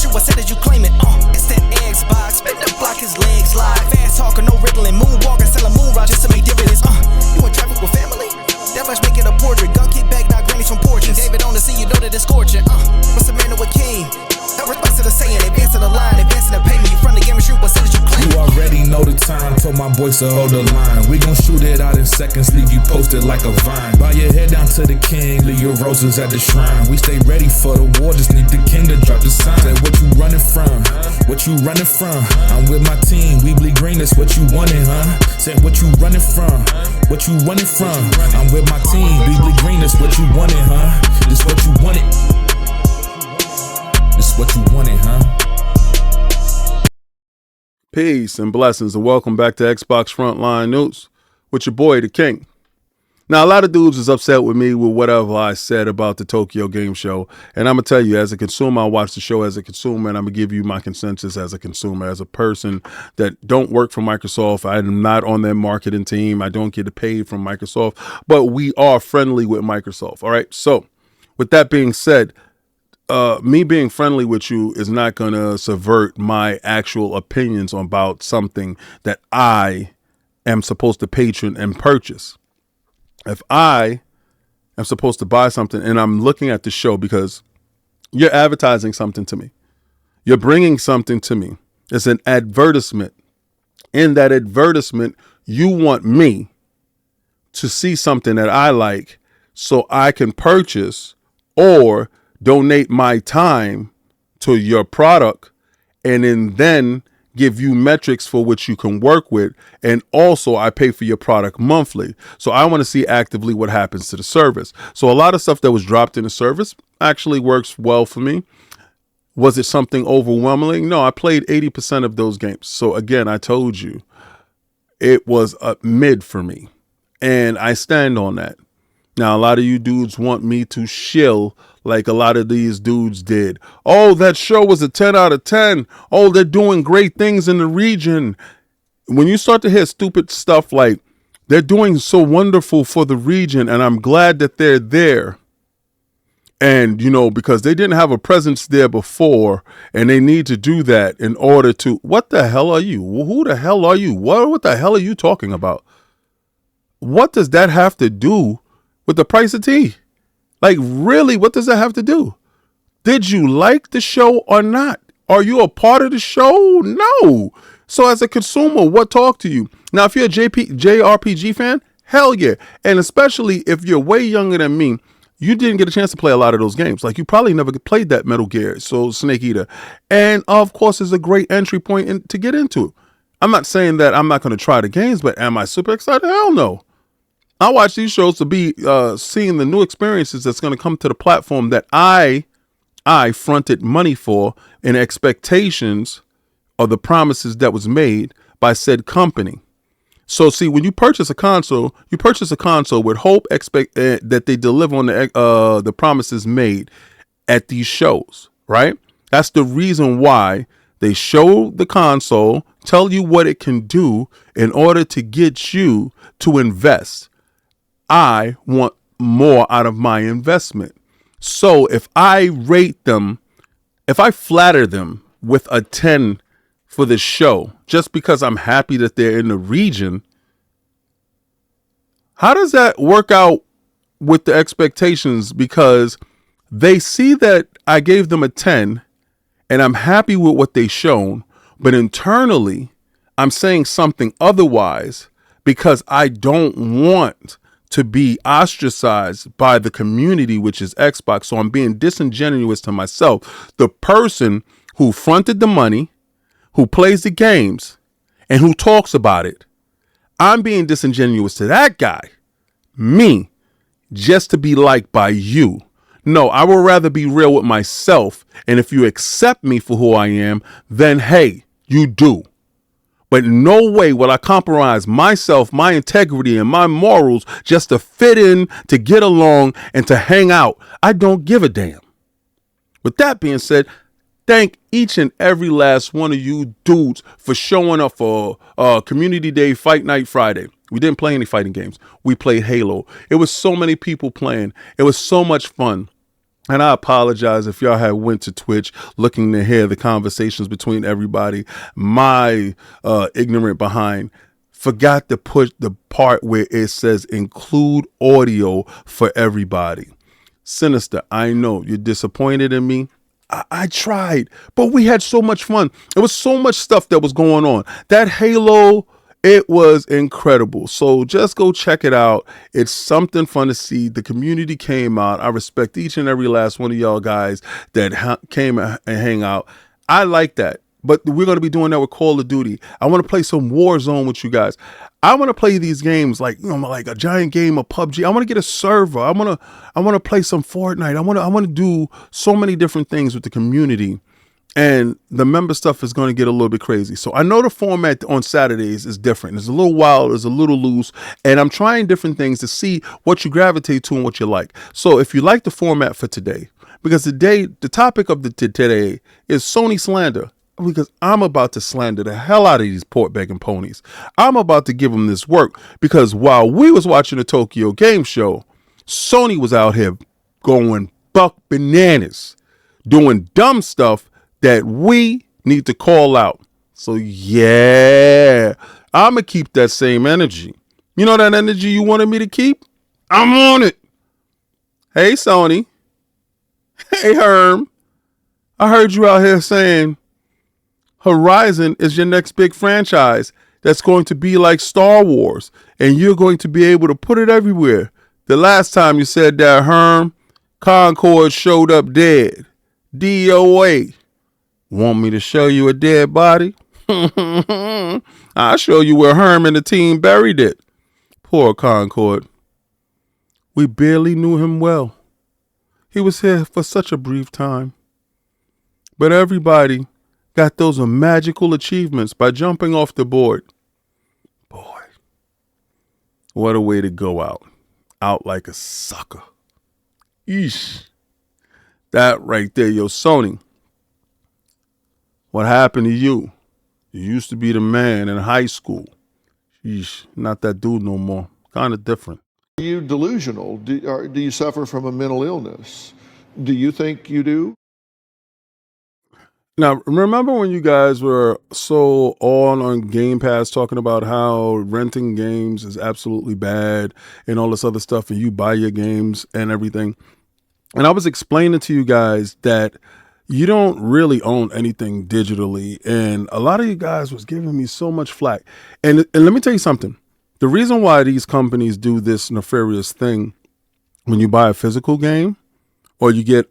shoe, I said that you claim it. It's that Xbox, spin the block, his legs live. Fast talker, no riddling, moonwalking, selling moon rock just to make dividends. You in traffic with family? That much make it a portrait. Gun kick back, not grannies from porches. David on the scene, you know that it's scorching. What's the man with king? No response to the saying, advancing the line, advancing the payment. You front the game and shoot, what said that you claim? You already know the time, told my boys to hold the line. We gon' shoot it out in seconds, leave you posted like a vine. Bow your head down to the king, leave your roses at the shrine. We stay ready for the war, just need the king to drop the sign. Say what you running from, what you running from? I'm with my team, we bleed green, that's what you wanted, huh? Say what you running from, what you running from? I'm with my team, we bleed green, that's what you wanted, huh? This what you wanted. This what you wanted, huh? Peace and blessings, and welcome back to Xbox Frontline News with your boy, the King. Now, a lot of dudes is upset with me with whatever I said about the Tokyo Game Show, and I'm going to tell you, as a consumer, I watch the show as a consumer, and I'm going to give you my consensus as a consumer, as a person that don't work for Microsoft. I'm not on their marketing team. I don't get paid from Microsoft, but we are friendly with Microsoft, all right? So, with that being said, me being friendly with you is not going to subvert my actual opinions about something that I am supposed to patron and purchase. If I am supposed to buy something and I'm looking at the show because you're advertising something to me, you're bringing something to me, it's an advertisement. In that advertisement, you want me to see something that I like so I can purchase or donate my time to your product, and then give you metrics for which you can work with. And also I pay for your product monthly. So I want to see actively what happens to the service. So a lot of stuff that was dropped in the service actually works well for me. Was it something overwhelming? No, I played 80% of those games. So again, I told you it was a mid for me, and I stand on that. Now, a lot of you dudes want me to shill like a lot of these dudes did. Oh, that show was a 10 out of 10. Oh, they're doing great things in the region. When you start to hear stupid stuff like they're doing so wonderful for the region, and I'm glad that they're there. And, you know, because they didn't have a presence there before, and they need to do that in order to, what the hell are you? Who the hell are you? What the hell are you talking about? What does that have to do with the price of tea? Like, really, what does that have to do? Did you like the show or not? Are you a part of the show? No. So as a consumer, what talk to you? Now, if you're a JRPG fan, hell yeah. And especially if you're way younger than me, you didn't get a chance to play a lot of those games. Like, you probably never played that Metal Gear, so Snake Eater. And of course, it's a great entry point to get into. I'm not saying that I'm not going to try the games, but am I super excited? Hell no. I watch these shows to be seeing the new experiences that's going to come to the platform that I fronted money for in expectations of the promises that was made by said company. So see, when you purchase a console with hope that they deliver on the promises made at these shows, right? That's the reason why they show the console, tell you what it can do in order to get you to invest. I want more out of my investment. So if I rate them, if I flatter them with a 10 for the show, just because I'm happy that they're in the region, how does that work out with the expectations? Because they see that I gave them a 10 and I'm happy with what they shown, but internally I'm saying something otherwise because I don't want to be ostracized by the community, which is Xbox. So I'm being disingenuous to myself, the person who fronted the money, who plays the games, and who talks about it. I'm being disingenuous to that guy, me, just to be liked by you. No, I would rather be real with myself. And if you accept me for who I am, then hey, you do. But no way will I compromise myself, my integrity, and my morals just to fit in, to get along, and to hang out. I don't give a damn. With that being said, thank each and every last one of you dudes for showing up for Community Day Fight Night Friday. We didn't play any fighting games. We played Halo. It was so many people playing. It was so much fun. And I apologize if y'all had went to Twitch looking to hear the conversations between everybody. My ignorant behind forgot to put the part where it says include audio for everybody. Sinister, I know you're disappointed in me. I tried, but we had so much fun. There was so much stuff that was going on. That Halo, it was incredible. So just go check it out. It's something fun to see. The community came out. I respect each and every last one of y'all guys that came and hang out. I like that. But we're going to be doing that with Call of Duty. I want to play some Warzone with you guys. I want to play these games like, like a giant game of PUBG. I want to get a server. I want to play some Fortnite. I want to do so many different things with the community. And the member stuff is going to get a little bit crazy. So I know the format on Saturdays is different. It's a little wild. It's a little loose. And I'm trying different things to see what you gravitate to and what you like. So if you like the format for today, because the topic of today is Sony slander. Because I'm about to slander the hell out of these port begging ponies. I'm about to give them this work because while we was watching the Tokyo Game Show, Sony was out here going buck bananas, doing dumb stuff that we need to call out. So yeah, I'm going to keep that same energy. You know that energy you wanted me to keep? I'm on it. Hey, Sony. Hey, Herm. I heard you out here saying Horizon is your next big franchise that's going to be like Star Wars, and you're going to be able to put it everywhere. The last time you said that, Herm, Concord showed up dead. DOA. Want me to show you a dead body? I'll show you where Herm and the team buried it. Poor Concord. We barely knew him well. He was here for such a brief time. But everybody got those magical achievements by jumping off the board. Boy, what a way to go out. Out like a sucker. Eesh. That right there, yo, Sony. What happened to you? You used to be the man in high school. Eesh, not that dude no more. Kind of different. Are you delusional? Do you suffer from a mental illness? Do you think you do? Now, remember when you guys were so on Game Pass talking about how renting games is absolutely bad and all this other stuff, and you buy your games and everything? And I was explaining to you guys that you don't really own anything digitally. And a lot of you guys was giving me so much flack. And let me tell you something. The reason why these companies do this nefarious thing when you buy a physical game or you get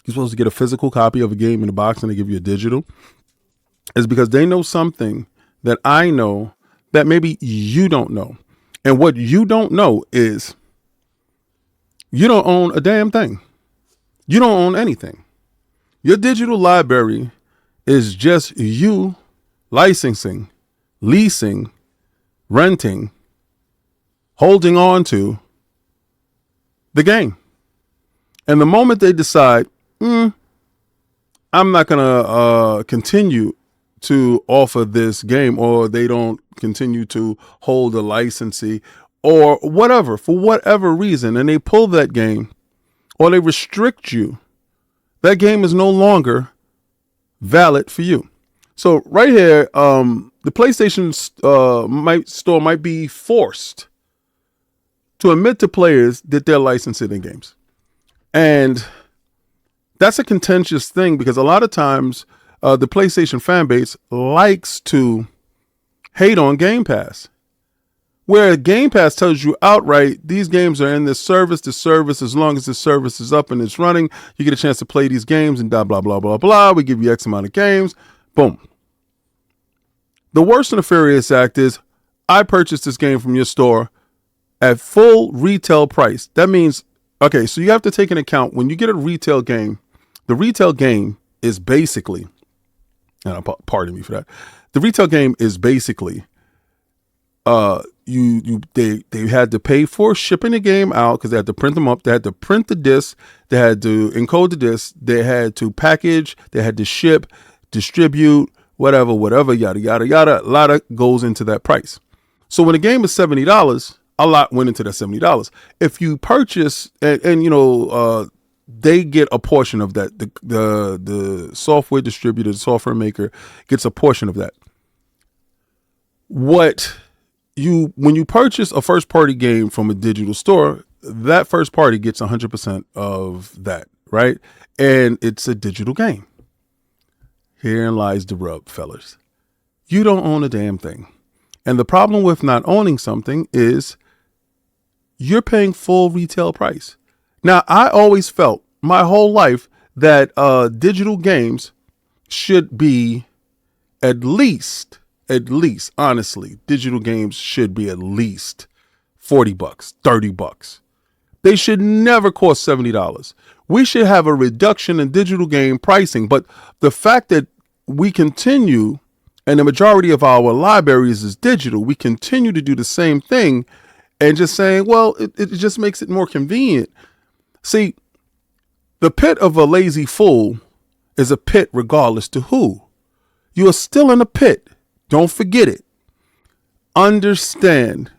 you're supposed to get a physical copy of a game in a box and they give you a digital, is because they know something that I know that maybe you don't know. And what you don't know is you don't own a damn thing. You don't own anything. Your digital library is just you licensing, leasing, renting, holding on to the game. And the moment they decide, I'm not going to continue to offer this game, or they don't continue to hold a licensee or whatever, for whatever reason, and they pull that game or they restrict you, that game is no longer valid for you. So right here, the PlayStation store might be forced to admit to players that they're licensing in games. And that's a contentious thing because a lot of times the PlayStation fan base likes to hate on Game Pass, where Game Pass tells you outright, these games are in this service. The service, as long as the service is up and it's running, you get a chance to play these games and blah, blah, blah, blah, blah. We give you X amount of games. Boom. The worst nefarious act is I purchased this game from your store at full retail price. That means, okay, so you have to take into account when you get a retail game, the retail game is basically, and pardon me for that, the retail game is basically, they had to pay for shipping the game out because they had to print them up. They had to print the disc. They had to encode the disc. They had to package. They had to ship, distribute, whatever, yada, yada, yada. A lot of goes into that price. So when a game is $70, a lot went into that $70. If you purchase, and they get a portion of that. The software distributor, the software maker gets a portion of that. When you purchase a first party game from a digital store, that first party gets 100% of that, right? And it's a digital game. Herein lies the rub, fellas. You don't own a damn thing. And the problem with not owning something is you're paying full retail price. Now, I always felt my whole life that digital games should be at least, honestly, digital games should be at least $40, $30. They should never cost $70. We should have a reduction in digital game pricing. But the fact that we continue, and the majority of our libraries is digital, we continue to do the same thing and just saying, well, it just makes it more convenient. See, the pit of a lazy fool is a pit regardless to who. You are still in a pit. Don't forget it. Understand,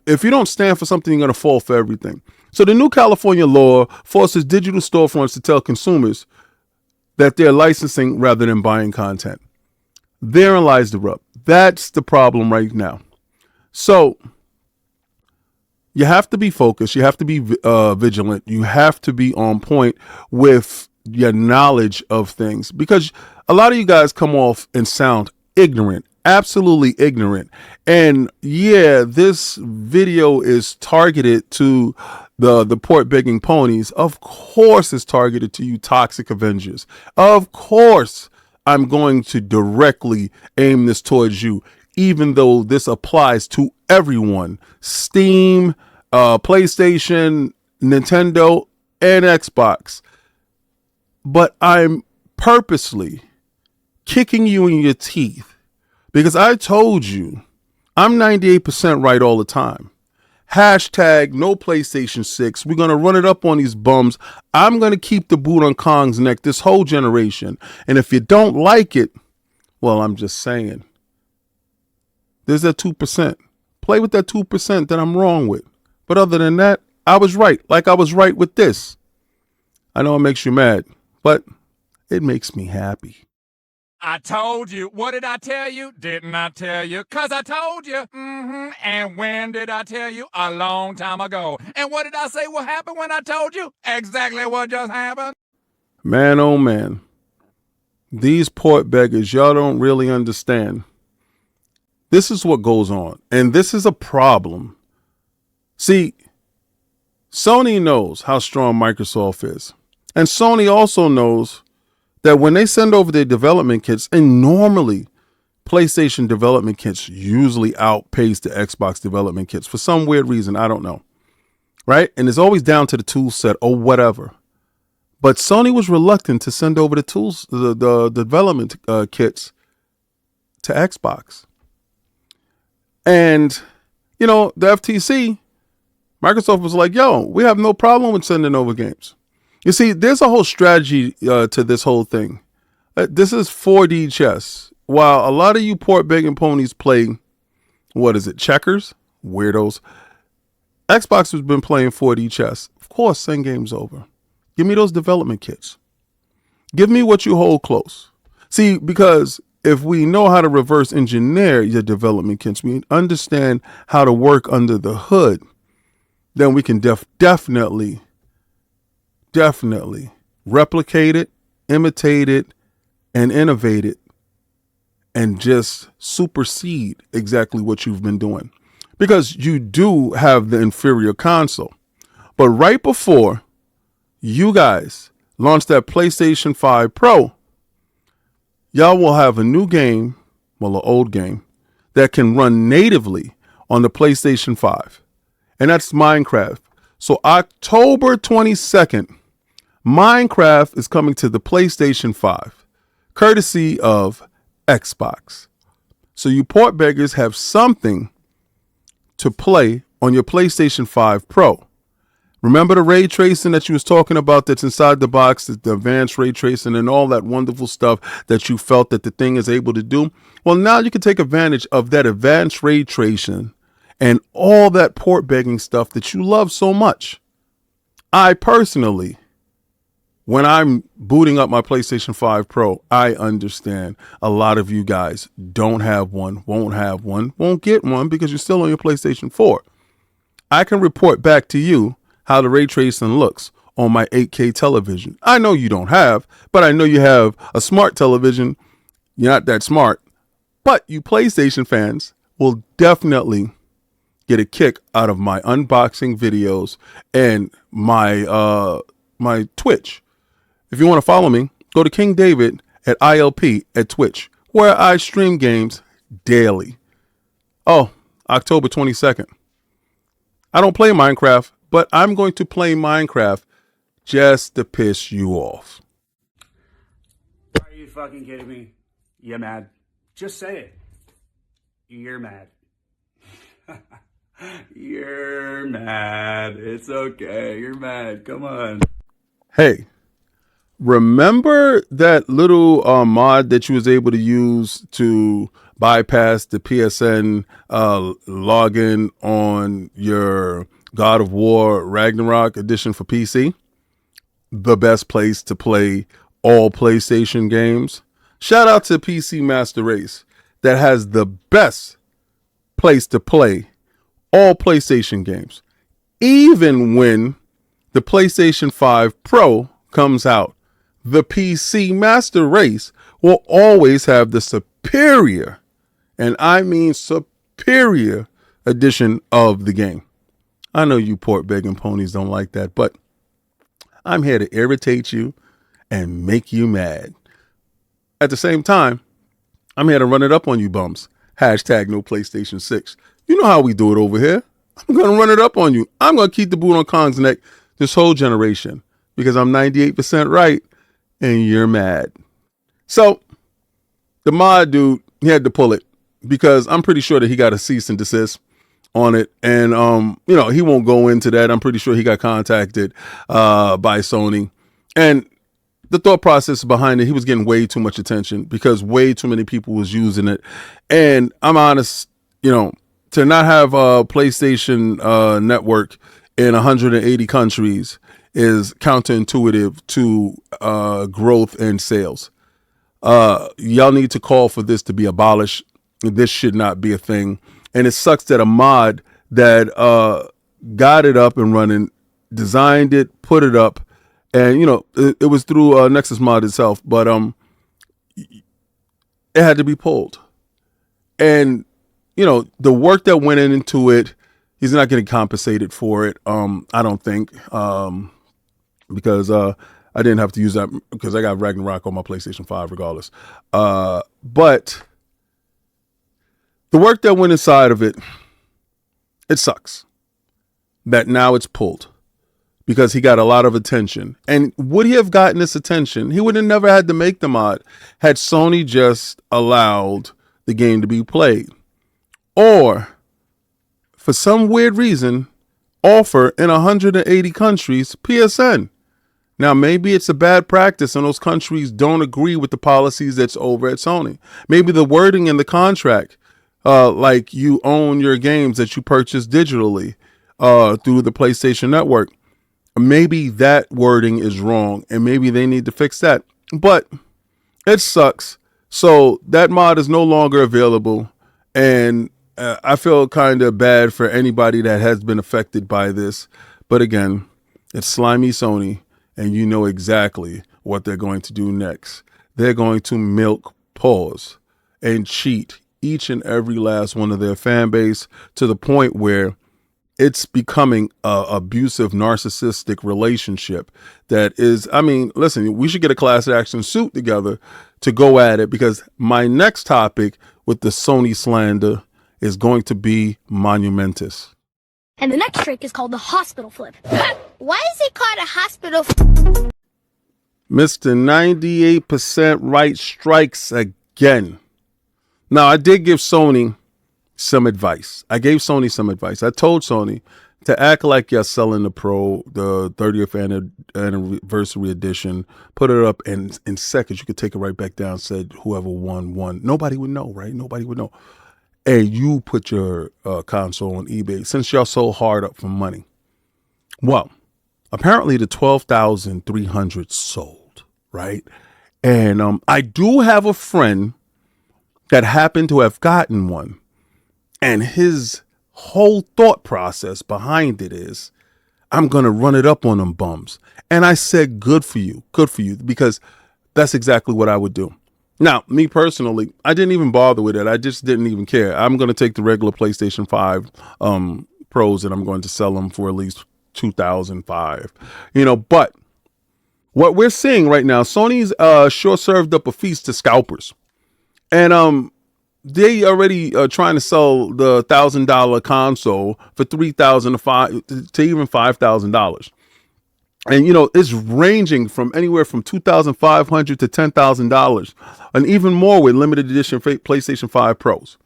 if you don't stand for something, you're going to fall for everything. So the new California law forces digital storefronts to tell consumers that they're licensing rather than buying content. Therein lies the rub. That's the problem right now. So you have to be focused. You have to be vigilant. You have to be on point with your knowledge of things, because a lot of you guys come off and sound ignorant, absolutely ignorant. And yeah, this video is targeted to the port begging ponies. Of course it's targeted to you toxic Avengers. Of course I'm going to directly aim this towards you, even though this applies to everyone. Steam, PlayStation, Nintendo, and Xbox. But I'm purposely kicking you in your teeth because I told you I'm 98% right all the time. Hashtag no PlayStation 6. We're going to run it up on these bums. I'm going to keep the boot on Kong's neck this whole generation. And if you don't like it, well, I'm just saying, there's that 2%. Play with that 2% that I'm wrong with. But other than that, I was right. Like I was right with this. I know it makes you mad, but it makes me happy. I told you. What did I tell you? Didn't I tell you? 'Cause I told you. And when did I tell you? A long time ago. And what did I say will happen when I told you? Exactly what just happened. Man, oh man. These port beggars, y'all don't really understand. This is what goes on. And this is a problem. See, Sony knows how strong Microsoft is. And Sony also knows that when they send over their development kits, and normally PlayStation development kits usually outpace the Xbox development kits for some weird reason, I don't know, right? And it's always down to the tool set or whatever. But Sony was reluctant to send over the tools, the development kits to Xbox. And, you know, the FTC, Microsoft was like, yo, we have no problem with sending over games. You see, there's a whole strategy to this whole thing. This is 4D chess. While a lot of you port begging ponies play, what is it, checkers? Weirdos. Xbox has been playing 4D chess. Of course, send games over. Give me those development kits. Give me what you hold close. See, because if we know how to reverse engineer your development kits, we understand how to work under the hood, then we can definitely replicate it, imitate it, and innovate it, and just supersede exactly what you've been doing. Because you do have the inferior console. But right before you guys launch that PlayStation 5 Pro, y'all will have a new game, well, an old game, that can run natively on the PlayStation 5. And that's Minecraft. So October 22nd, Minecraft is coming to the PlayStation 5, courtesy of Xbox. So you port beggars have something to play on your PlayStation 5 Pro. Remember the ray tracing that you was talking about that's inside the box, the advanced ray tracing and all that wonderful stuff that you felt that the thing is able to do? Well, now you can take advantage of that advanced ray tracing and all that port begging stuff that you love so much. I personally when I'm booting up my PlayStation 5 Pro, I understand a lot of you guys don't have one, won't have one, won't get one because you're still on your PlayStation 4. I can report back to you how the ray tracing looks on my 8K television. I know you don't have, but I know you have a smart television. You're not that smart, but you PlayStation fans will definitely get a kick out of my unboxing videos and my my Twitch. If you want to follow me, go to King David at ILP at Twitch, where I stream games daily. Oh, October 22nd. I don't play Minecraft, but I'm going to play Minecraft just to piss you off. Are you fucking kidding me? You mad? Just say it. You're mad. You're mad. It's okay. You're mad. Come on. Hey, remember that little mod that you was able to use to bypass the PSN login on your God of War Ragnarok edition for PC? The best place to play all PlayStation games. Shout out to PC Master Race that has the best place to play all PlayStation games. Even when the PlayStation 5 Pro comes out, the PC Master Race will always have the superior, and I mean superior, edition of the game. I know you port begging ponies don't like that, but I'm here to irritate you and make you mad. At the same time, I'm here to run it up on you bums. Hashtag no PlayStation 6. You know how we do it over here. I'm going to run it up on you. I'm going to keep the boot on Kong's neck this whole generation because I'm 98% right and you're mad. So the mod dude, he had to pull it because I'm pretty sure that he got a cease and desist on it. And, you know, he won't go into that. I'm pretty sure he got contacted by Sony. And the thought process behind it, he was getting way too much attention because way too many people was using it. And I'm honest, you know, to not have a PlayStation Network in 180 countries is counterintuitive to growth and sales. Y'all need to call for this to be abolished. This should not be a thing. And it sucks that a mod that got it up and running, designed it, put it up, and, you know, it was through Nexus Mod itself, but it had to be pulled. And, you know, the work that went into it, he's not getting compensated for it. I don't think, because I didn't have to use that because I got Ragnarok on my PlayStation 5 regardless. But the work that went inside of it, it sucks that now it's pulled because he got a lot of attention. And would he have gotten this attention? He would have never had to make the mod had Sony just allowed the game to be played. Or, for some weird reason, offer in 180 countries PSN. Now, maybe it's a bad practice and those countries don't agree with the policies that's over at Sony. Maybe the wording in the contract, like you own your games that you purchase digitally through the PlayStation Network, maybe that wording is wrong and maybe they need to fix that. But it sucks. So that mod is no longer available. And I feel kind of bad for anybody that has been affected by this. But again, it's slimy Sony, and you know exactly what they're going to do next. They're going to milk, pause, and cheat each and every last one of their fan base to the point where it's becoming a abusive, narcissistic relationship that is, I mean, listen, we should get a class action suit together to go at it because my next topic with the Sony slander is going to be monumentous. And the next trick is called the hospital flip. Why is it called a hospital Mr. 98% right strikes again. Now, I did give Sony some advice. I told Sony to act like you're selling the Pro, the 30th anniversary edition, put it up, and in seconds you could take it right back down, said whoever won. Nobody would know, right? Nobody would know. And you put your console on eBay since y'all so hard up for money. Well, apparently the 12,300 sold, right? And I do have a friend that happened to have gotten one. And his whole thought process behind it is, I'm going to run it up on them bums. And I said, good for you, because that's exactly what I would do. Now, me personally, I didn't even bother with it. I just didn't even care. I'm going to take the regular PlayStation 5 Pros and I'm going to sell them for at least $2,500. But what we're seeing right now, Sony's sure served up a feast to scalpers. And they already trying to sell the $1,000 console for $3,000 to even $5,000. And, it's ranging from anywhere from $2,500 to $10,000, and even more with limited edition PlayStation 5 Pros.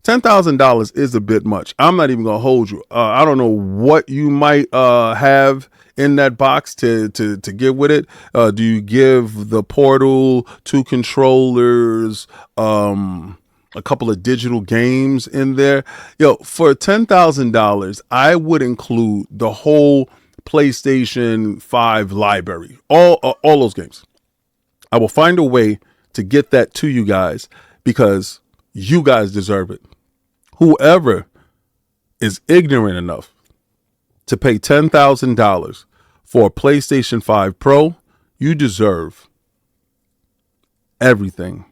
$10,000 is a bit much. I'm not even going to hold you. I don't know what you might have in that box to give with it. Do you give the Portal, 2 controllers, a couple of digital games in there? For $10,000, I would include the whole PlayStation 5 library, all those games. I will find a way to get that to you guys because you guys deserve it. Whoever is ignorant enough to pay $10,000 for a PlayStation 5 Pro, you deserve everything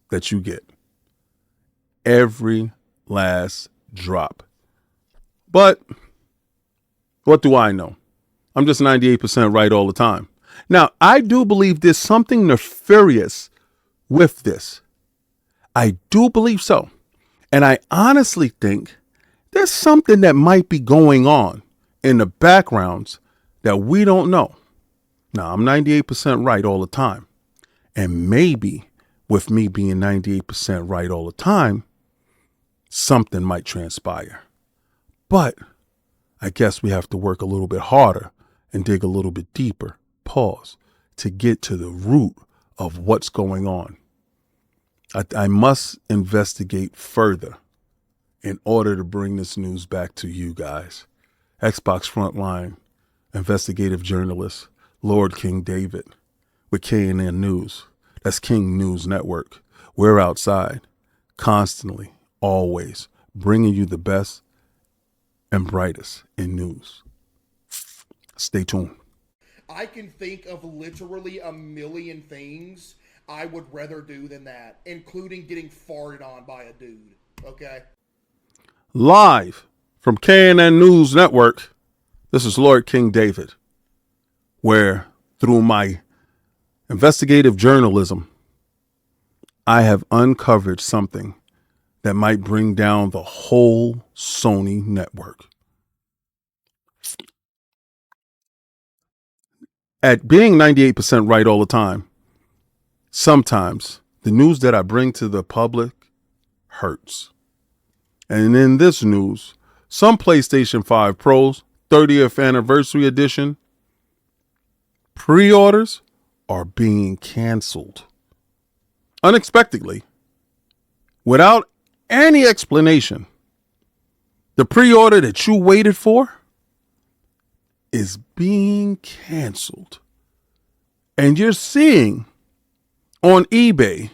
that you get. Every last drop. But what do I know? I'm just 98% right all the time. Now, I do believe there's something nefarious with this. I do believe so. And I honestly think there's something that might be going on in the backgrounds that we don't know. Now, I'm 98% right all the time. And maybe with me being 98% right all the time, something might transpire. But I guess we have to work a little bit harder and dig a little bit deeper, to get to the root of what's going on. I must investigate further in order to bring this news back to you guys. Xbox Frontline, investigative journalist, Lord King David, with KNN News. That's King News Network. We're outside, constantly, always, bringing you the best and brightest in news. Stay tuned. I can think of literally a million things I would rather do than that, including getting farted on by a dude, okay? Live from KNN News Network, this is Lord King David, where through my investigative journalism, I have uncovered something that might bring down the whole Sony network. At being 98% right all the time, sometimes the news that I bring to the public hurts. And in this news, some PlayStation 5 Pros 30th anniversary edition pre-orders are being canceled unexpectedly without any explanation. The pre-order that you waited for is being canceled. And you're seeing on eBay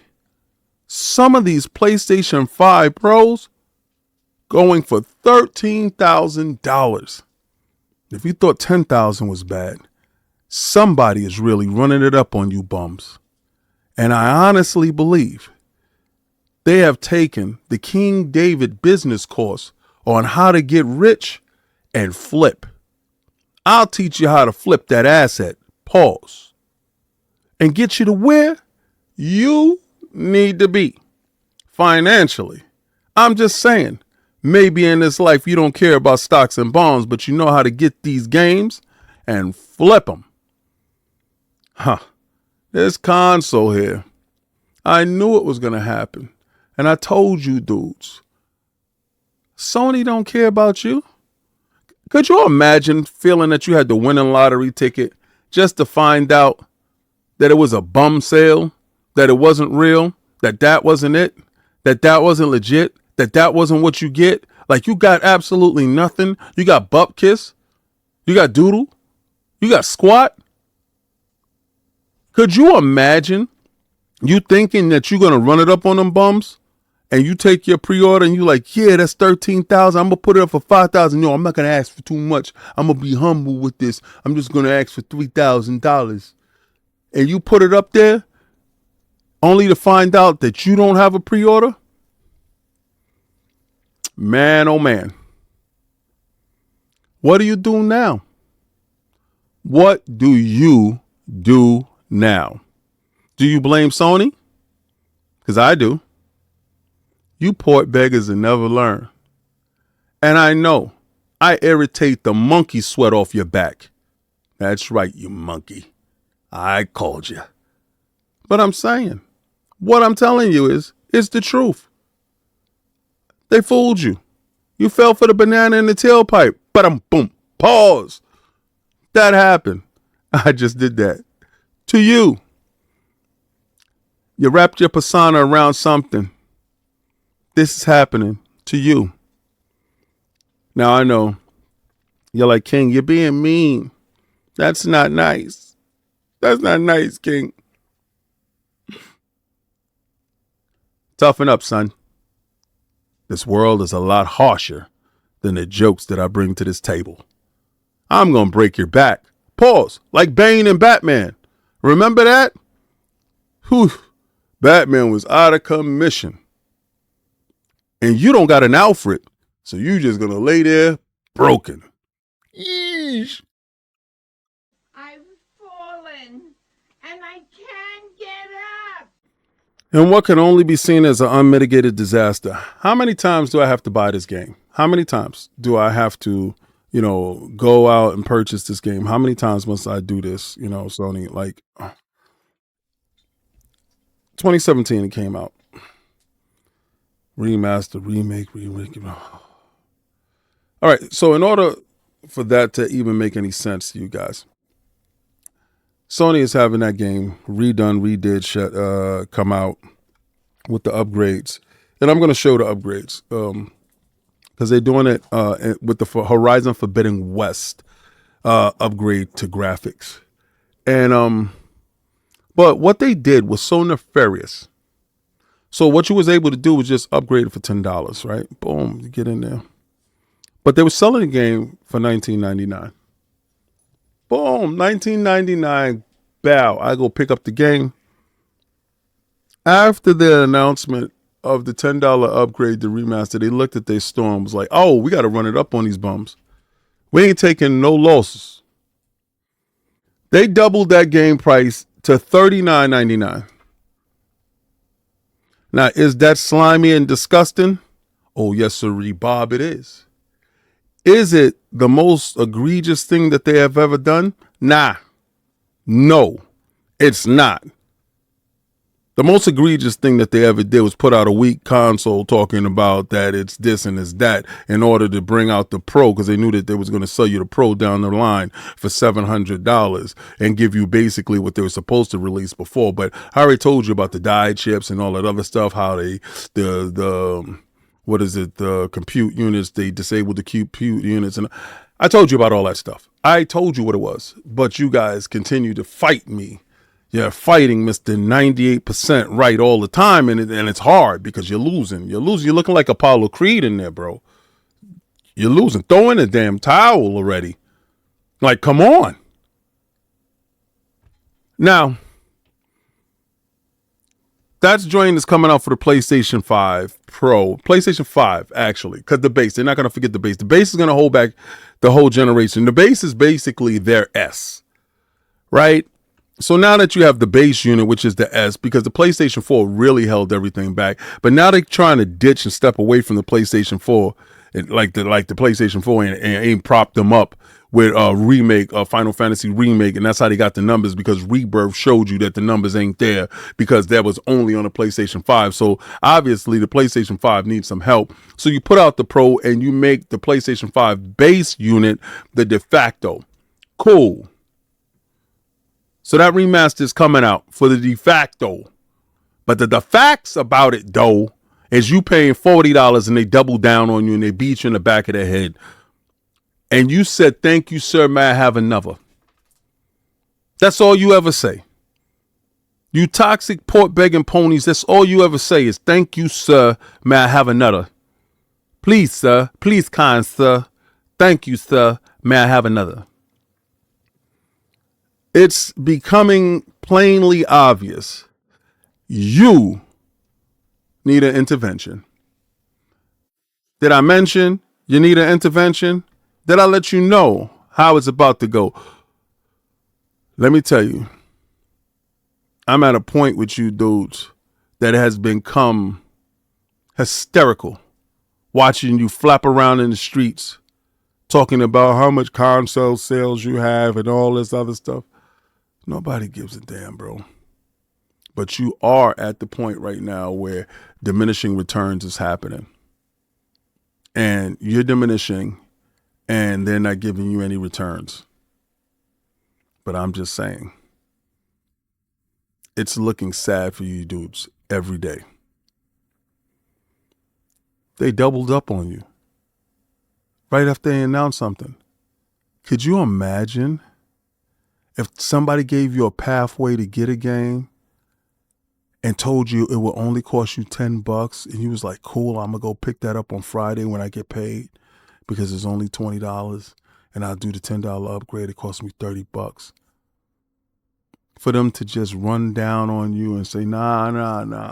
some of these PlayStation 5 Pros going for $13,000. If you thought $10,000 was bad, somebody is really running it up on you bums. And I honestly believe they have taken the King David business course on how to get rich and flip. I'll teach you how to flip that asset, and get you to where you need to be financially. I'm just saying, maybe in this life you don't care about stocks and bonds, but you know how to get these games and flip them. This console here, I knew it was going to happen. And I told you dudes, Sony don't care about you. Could you imagine feeling that you had the winning lottery ticket just to find out that it was a bum sale, that it wasn't real, that wasn't it, that wasn't legit, that wasn't what you get? Like you got absolutely nothing. You got butt kiss. You got doodle. You got squat? Could you imagine you thinking that you're going to run it up on them bums? And you take your pre-order and you like, yeah, that's $13,000. I'm gonna put it up for $5,000. No, I'm not gonna ask for too much. I'm gonna be humble with this. I'm just gonna ask for $3,000. And you put it up there, only to find out that you don't have a pre-order. Man, oh man, what do you do now? What do you do now? Do you blame Sony? Because I do. You port beggars and never learn. And I know I irritate the monkey sweat off your back. That's right, you monkey. I called you. But I'm saying, what I'm telling you is the truth. They fooled you. You fell for the banana in the tailpipe. Boom. Pause. That happened. I just did that. To you. You wrapped your persona around something. This is happening to you. Now I know you're like, King, you're being mean. That's not nice. That's not nice, King. Toughen up, son. This world is a lot harsher than the jokes that I bring to this table. I'm going to break your back. Pause. Like Bane and Batman. Remember that? Whew. Batman was out of commission. And you don't got an Alfred, so you just gonna lay there broken. Yeesh. I've fallen, and I can't get up. And what can only be seen as an unmitigated disaster. How many times do I have to buy this game? How many times do I have to, go out and purchase this game? How many times must I do this? Sony, like 2017 it came out. Remaster, remake. All right. So in order for that to even make any sense to you guys, Sony is having that game redid, come out with the upgrades. And I'm going to show the upgrades because they're doing it with the Horizon Forbidden West upgrade to graphics. And but what they did was so nefarious. So what you was able to do was just upgrade it for $10, right? Boom, you get in there. But they were selling the game for $19.99. Boom, $19.99. Bow. I go pick up the game. After the announcement of the $10 upgrade, the remaster, they looked at their store and was like, oh, we got to run it up on these bums. We ain't taking no losses. They doubled that game price to $39.99. Now, is that slimy and disgusting? Oh, yes, sirree, Bob, it is. Is it the most egregious thing that they have ever done? Nah. No, it's not. The most egregious thing that they ever did was put out a weak console talking about that it's this and it's that in order to bring out the Pro, because they knew that they was going to sell you the Pro down the line for $700 and give you basically what they were supposed to release before. But I already told you about the die chips and all that other stuff, how the compute units, they disabled the compute units. And I told you about all that stuff. I told you what it was, but you guys continue to fight me. You're fighting Mr. 98% right all the time, and it's hard because you're losing. You're looking like Apollo Creed in there, bro. You're losing. Throw in a damn towel already. Like, come on. Now, that's joint is coming out for the PlayStation 5 Pro. PlayStation 5, actually, because the base. They're not going to forget the base. The base is going to hold back the whole generation. The base is basically their S, right? So now that you have the base unit, which is the S, because the PlayStation 4 really held everything back, but now they're trying to ditch and step away from the PlayStation 4, like the PlayStation 4, and propped them up with a remake, a Final Fantasy remake, and that's how they got the numbers, because Rebirth showed you that the numbers ain't there because that was only on the PlayStation 5. So obviously the PlayStation 5 needs some help. So you put out the Pro and you make the PlayStation 5 base unit the de facto. Cool. So that remaster is coming out for the de facto. But the facts about it, though, is you paying $40 and they double down on you and they beat you in the back of the head. And you said, thank you, sir, may I have another? That's all you ever say. You toxic pork begging ponies, that's all you ever say is, thank you, sir. May I have another? Please, sir. Please, kind sir. Thank you, sir. May I have another? It's becoming plainly obvious. You need an intervention. Did I mention you need an intervention? Did I let you know how it's about to go? Let me tell you. I'm at a point with you dudes that has become hysterical watching you flap around in the streets talking about how much console sales you have and all this other stuff. Nobody gives a damn, bro. But you are at the point right now where diminishing returns is happening. And you're diminishing and they're not giving you any returns. But I'm just saying. It's looking sad for you dudes every day. They doubled up on you right after they announced something. Could you imagine if somebody gave you a pathway to get a game and told you it would only cost you $10 and you was like, cool, I'm going to go pick that up on Friday when I get paid because it's only $20 and I'll do the $10 upgrade. It costs me $30. For them to just run down on you and say, nah,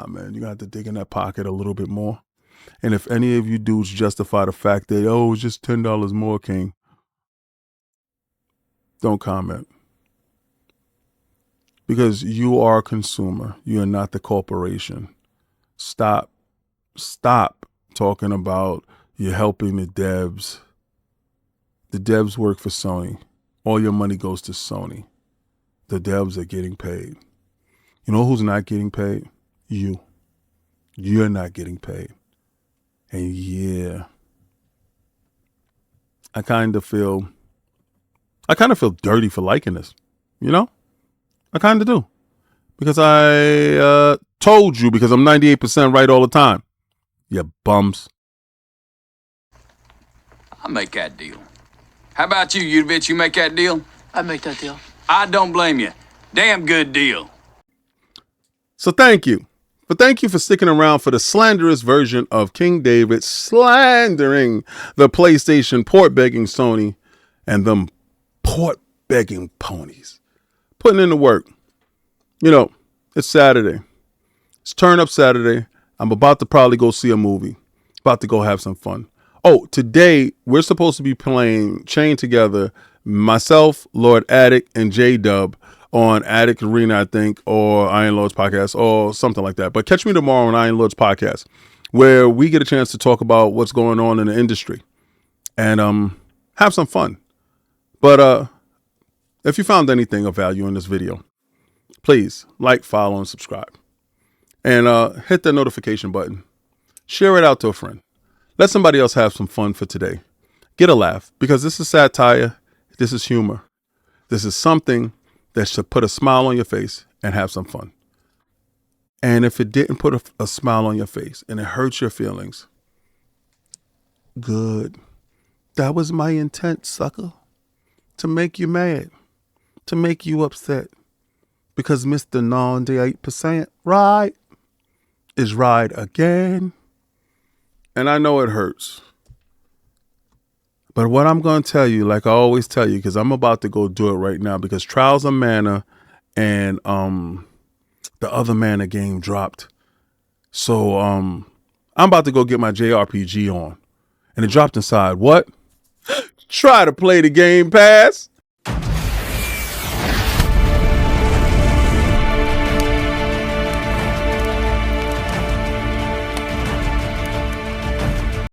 man, you got to dig in that pocket a little bit more. And if any of you dudes justify the fact that, oh, it's just $10 more, King, don't comment. Because you are a consumer. You are not the corporation. Stop talking about you're helping the devs. The devs work for Sony. All your money goes to Sony. The devs are getting paid. You know who's not getting paid? You. You're not getting paid. And yeah, I kind of feel dirty for liking this, you know? I kind of do. Because I told you, because I'm 98% right all the time. You bums. I'll make that deal. How about you, Udovich? You make that deal? I'd make that deal. I don't blame you. Damn good deal. So thank you for sticking around for the slanderous version of King David slandering the PlayStation, port begging Sony, and them port begging ponies. Putting in the work. You know, it's Saturday. It's Turn Up Saturday. I'm about to probably go see a movie. About to go have some fun. Oh, today we're supposed to be playing Chained Together, myself, Lord Attic, and J-Dub on Attic Arena, I think, or Iron Lords Podcast, or something like that. But catch me tomorrow on Iron Lords Podcast, where we get a chance to talk about what's going on in the industry and have some fun. But if you found anything of value in this video, please like, follow, and subscribe. And hit the notification button. Share it out to a friend. Let somebody else have some fun for today. Get a laugh, because this is satire. This is humor. This is something that should put a smile on your face and have some fun. And if it didn't put a smile on your face and it hurts your feelings, good. That was my intent, sucker. To make you mad. To make you upset. Because Mr. 98%, right, is right again. And I know it hurts. But what I'm going to tell you, like I always tell you, because I'm about to go do it right now, because Trials of Mana and the other Mana game dropped. So I'm about to go get my JRPG on. And it dropped inside. What? Try to play the Game Pass?